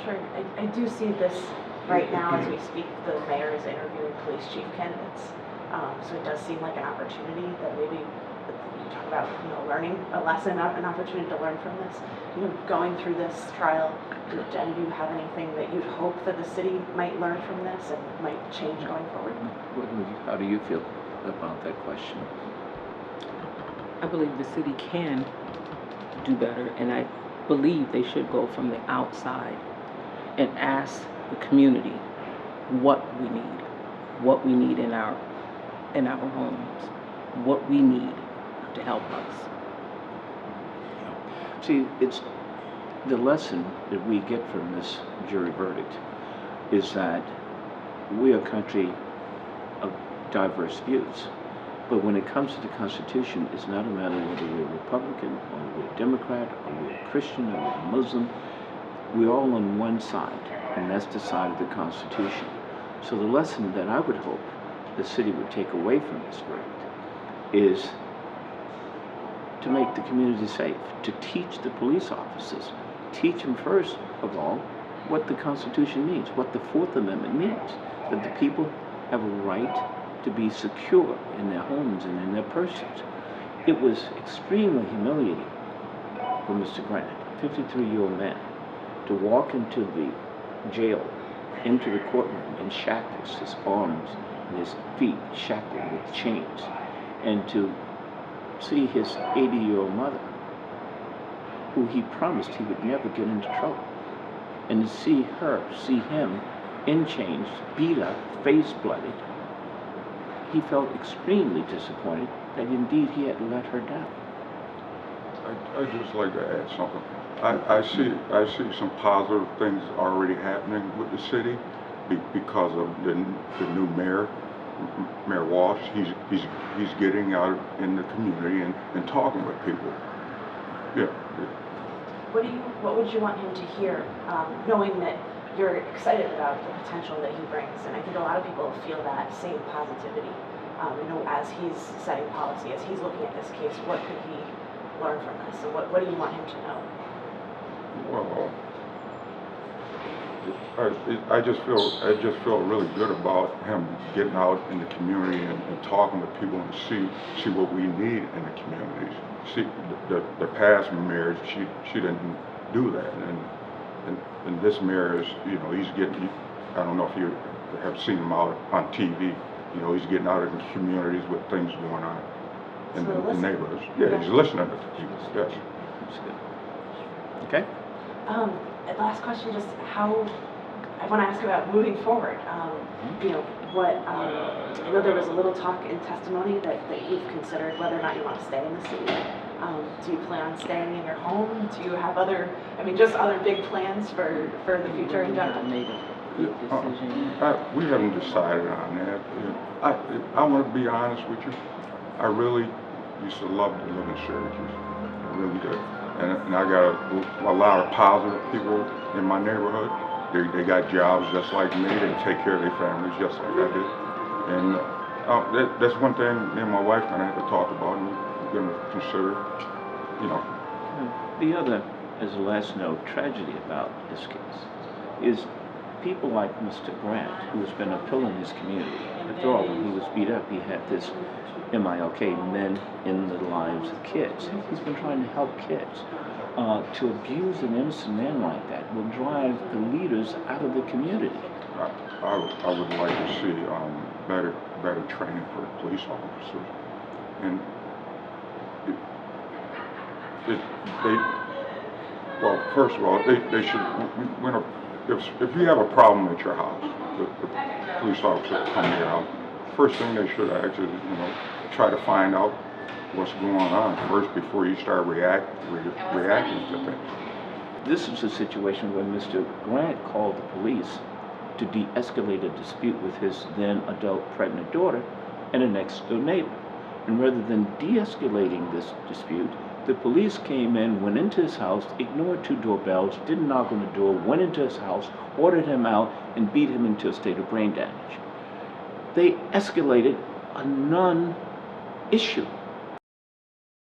Sure. I do see this right now as we speak. The mayor is interviewing police chief candidates. So it does seem like an opportunity that maybe you talk about, learning a lesson, an opportunity to learn from this. Going through this trial, Jen, do you have anything that you'd hope that the city might learn from this and might change going forward? How do you feel about that question? I believe the city can do better, and I believe they should go from the outside and ask the community what we need in our homes, what we need to help us. See, it's the lesson that we get from this jury verdict is that we are a country of diverse views. But when it comes to the Constitution, it's not a matter whether we're Republican or we're Democrat or we're Christian or we're Muslim. We're all on one side, and that's the side of the Constitution. So the lesson that I would hope the city would take away from this verdict is to make the community safe, to teach the police officers, teach them first of all what the Constitution means, what the Fourth Amendment means, that the people have a right to be secure in their homes and in their persons. It was extremely humiliating for Mr. Grant, a 53-year-old man, to walk into the jail, into the courtroom in shackles, his arms and his feet shackled with chains, and to see his 80-year-old mother, who he promised he would never get into trouble, and to see him in chains, beat up, face blooded. He felt extremely disappointed that indeed he had let her down. I'd just like to add something. I see some positive things already happening with the city because of the new mayor, Mayor Walsh. He's getting out in the community and talking with people. Yeah. What would you want him to hear, knowing that you're excited about the potential that he brings? And I think a lot of people feel that same positivity. As he's setting policy, as he's looking at this case, what could he learn from this? So what do you want him to know? Well, I just feel really good about him getting out in the community and talking to people and see what we need in the communities. See, the past mayors, she didn't do that, and this mayor is, he's getting. I don't know if you have seen him out on TV. He's getting out in the communities with things going on in the neighborhoods. Yeah, he's listening to people. Yes. That's good. Okay. Last question, just how I want to ask about moving forward. What I know there was a little talk in testimony that you've considered whether or not you want to stay in the city. Do you plan on staying in your home? Do you have other big plans for the future in general? We haven't decided on that. I want to be honest with you. I really used to love to live in Syracuse. I really did. And I got a lot of positive people in my neighborhood. They got jobs just like me. They take care of their families just like I did. And that's one thing me and my wife are going to have to talk about, and we're going to consider, The other, as a last note, tragedy about this case is people like Mr. Grant, who has been a pillar in his community. After all, when he was beat up, he had this MILK, men in the lives of kids. He's been trying to help kids. To abuse an innocent man like that will drive the leaders out of the community. I would like to see better training for police officers. And first of all, they should, if you have a problem at your house, the police officer come to your house, first thing they should ask is, try to find out what's going on first before you start reacting to things. This is a situation where Mr. Grant called the police to de-escalate a dispute with his then adult pregnant daughter and a next door neighbor. And rather than de-escalating this dispute, the police came in, went into his house, ignored 2 doorbells, didn't knock on the door, went into his house, ordered him out, and beat him into a state of brain damage. They escalated a non-issue.